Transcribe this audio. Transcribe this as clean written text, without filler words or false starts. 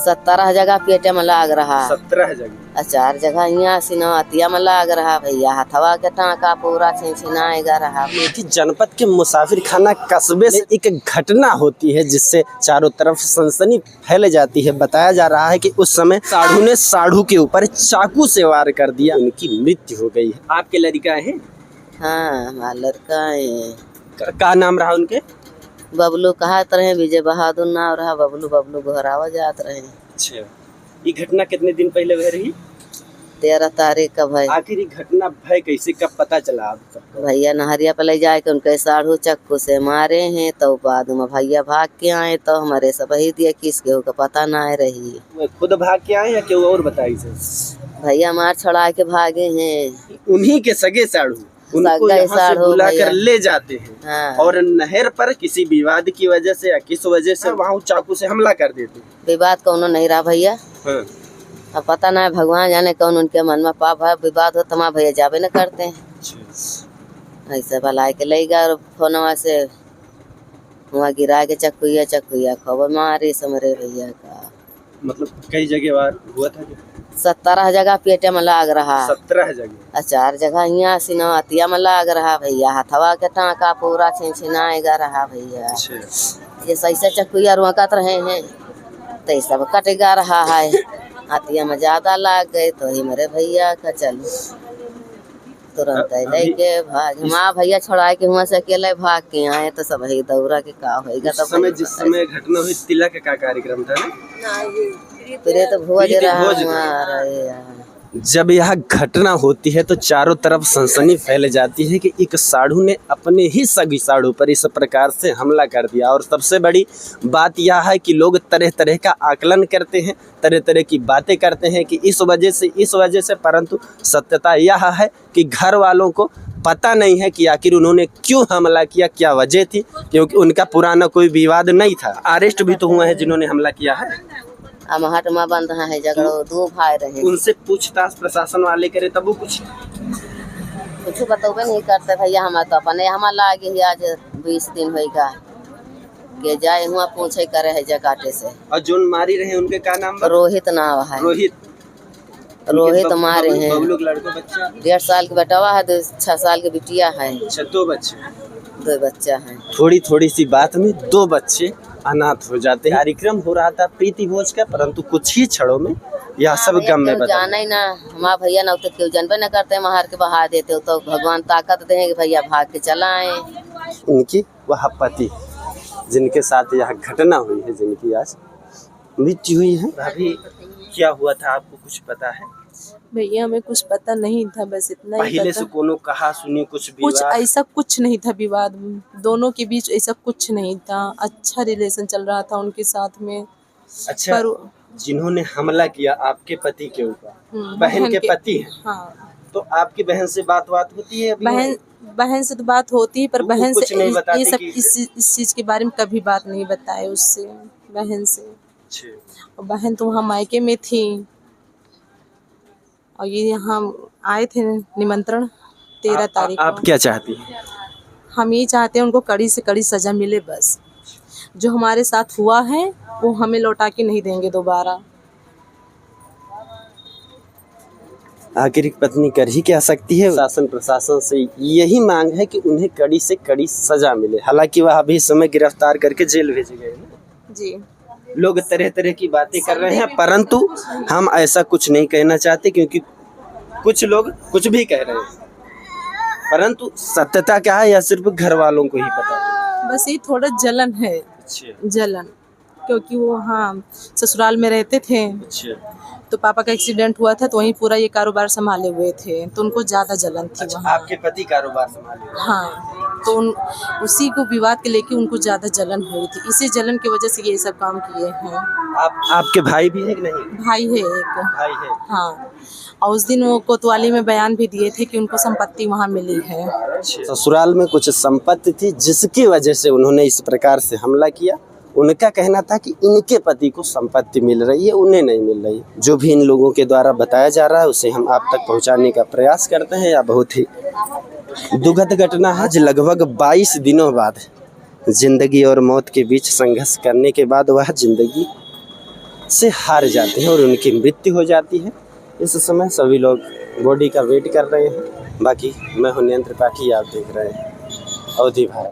17 जगह पेटे में लाग रहा। 17 जगह 4 जगह यहाँ सिनवतिया में लाग रहा भैया। हथवा के टाँका पूरा छिनछिनाएगा रहा। कि जनपद के मुसाफिर खाना कस्बे से एक घटना होती है जिससे चारों तरफ सनसनी फैल जाती है। बताया जा रहा है कि उस समय साढ़ू ने साढ़ू के ऊपर चाकू से वार कर दिया, उनकी मृत्यु हो गई है। आपके लड़का है? हाँ हमारा लड़का है। का नाम रहा उनके? बबलू कहत रहे, विजय बहादुर नाम रहा। बबलू बबलू घोरावा जात रहे। अच्छा, ये घटना कितने दिन पहले हुई रही? 13 तारीख का भाई। आखिर ये घटना भय कैसे, कब पता चला आपको? भैया नहरिया पे ले जाके उनके साढ़ू चक्कू से मारे हैं। तो बाद में भैया भाग के आए तो हमारे सब ही दिया किस केहू का पता ना रही। वो खुद भाग के आए या केहू और बताई से? भैया मार छड़ा के भागे हैं। उन्हीं के सगे साढ़ू उनको यहाँ से बुला कर ले जाते हैं। हाँ। और नहर पर किसी विवाद की वजह से या किस वजह से वहाँ चाकू से हमला कर देते हैं। विवाद कौनो नहीं रहा भैया। हाँ। अब पता ना है, भगवान जाने कौन उनके मन में पाप है। विवाद हो तमा भैया जावे न करते हैं। ऐसे भला के ले गया और फोनवा से वहाँ गिरा के चक्कुया खबर मारे समरे भैया का। मतलब कई जगह वार हुआ था कि 17 जगह पेटे में लाग रहा। 17 जगह 4 जगह यहाँ सिनवतिया में लाग रहा भैया। हथवा के टाँका पूरा छिनछिनाएगा रहा भैया। ये ऐसे चक्कुया रुकत रहे हैं तो सब कटेगा रहा है। हथिया में ज्यादा लाग गए तो ही मेरे भैया का चलो तुरंत लेके भाग। माँ भैया छोड़ा के वहाँ से अकेले भाग के आए तो सब ही दौड़ा के का होगा। तो जिस समय घटना हुई तिलक का कार्यक्रम था ना, फिर तो भोज रहा। जब यह घटना होती है तो चारों तरफ सनसनी फैल जाती है कि एक साढ़ू ने अपने ही सगी साढ़ू पर इस प्रकार से हमला कर दिया। और सबसे बड़ी बात यह है कि लोग तरह तरह का आकलन करते हैं, तरह तरह की बातें करते हैं कि इस वजह से, परंतु सत्यता यह है कि घर वालों को पता नहीं है कि आखिर उन्होंने क्यों हमला किया, क्या वजह थी, क्योंकि उनका पुराना कोई विवाद नहीं था। अरेस्ट भी तो हुए हैं जिन्होंने हमला किया है। हट में बंद है झगड़ो, 2 भाई रहे। उनसे पूछताछ प्रशासन वाले करे तब वो कुछ बतौबे नहीं करते भैया। हम तो अपने हमारा लागे आज 20 दिन होगा के जाए हुआ पूछे करे है जकाटे से। और जोन मारी रहे उनके क्या नाम? रोहित नाम है। रोहित मारे हैं। लड़का बच्चा 1.5 साल के बेटवा है, 6 साल के बिटिया है। 2 बच्चे, 2 बच्चा है। थोड़ी सी बात में 2 बच्चे अनाथ हो जाते हैं। कार्यक्रम हो रहा था प्रीति भोज का, परंतु कुछ ही क्षणों में यह सब गम में बदल जाना ही ना। हमारा भैया ना तो क्यों जानबे न करते, मार के बहा देते हो तो भगवान ताकत दे भैया भाग के चला आए। उनकी वह पति जिनके साथ यह घटना हुई है, जिनकी आज मृत्यु हुई है। अभी क्या हुआ था आपको कुछ पता है? भैया हमें कुछ पता नहीं था, बस इतना ही पहले से कोनो कहा सुनी कुछ ऐसा कुछ नहीं था। विवाद दोनों के बीच ऐसा कुछ नहीं था। अच्छा रिलेशन चल रहा था उनके साथ में। अच्छा, जिन्होंने हमला किया आपके पति के ऊपर, बहन के पति हैं। हाँ। तो आपकी बहन से बात है अभी? बहन से तो बात होती है, पर बहन से ये सब इस चीज के बारे में कभी बात नहीं बताए उससे, बहन से। और बहन तो वहाँ मायके में थी और ये यहाँ आए थे निमंत्रण 13 तारीख को। आप क्या चाहती हैं? हम ये चाहते हैं उनको कड़ी से कड़ी सजा मिले। बस जो हमारे साथ हुआ है वो हमें लौटा के नहीं देंगे दोबारा। आखिर एक पत्नी कर ही क्या सकती है। शासन प्रशासन से यही मांग है कि उन्हें कड़ी से कड़ी सजा मिले। हालांकि वह अभी समय गिरफ्तार करके जेल भेजे गए हैं। जी, लोग तरह तरह की बातें कर रहे हैं, परंतु हम ऐसा कुछ नहीं कहना चाहते, क्योंकि कुछ लोग कुछ भी कह रहे हैं, परंतु सत्यता क्या है यह सिर्फ घर वालों को ही पता है। बस ये थोड़ा जलन है। जलन, क्योंकि वो हाँ ससुराल में रहते थे। तो पापा का एक्सीडेंट हुआ था तो वहीं पूरा ये कारोबार संभाले हुए थे, तो उनको ज्यादा जलन थी। वहाँ आपके पति कारोबार संभाले? हाँ, तो उसी को विवाद के लेके उनको ज्यादा जलन हुई थी। इसी जलन की वजह से ये सब काम किए हैं। आपके भाई भी है कि नहीं? भाई है एक। भाई है। हाँ, और उस दिन वो कोतवाली में बयान भी दिए थे कि उनको संपत्ति वहाँ मिली है। ससुराल में कुछ संपत्ति थी जिसकी वजह से उन्होंने इस प्रकार से हमला किया। उनका कहना था कि इनके पति को संपत्ति मिल रही है, उन्हें नहीं मिल रही। जो भी इन लोगों के द्वारा बताया जा रहा है उसे हम आप तक पहुंचाने का प्रयास करते हैं। या बहुत ही दुखद घटना है। आज लगभग 22 दिनों बाद जिंदगी और मौत के बीच संघर्ष करने के बाद वह जिंदगी से हार जाते हैं और उनकी मृत्यु हो जाती है। इस समय सभी लोग बॉडी का वेट कर रहे हैं। बाकी मैं हूं नियंत्र त्रिपाठी, आप देख रहे हैं अवधि भारत।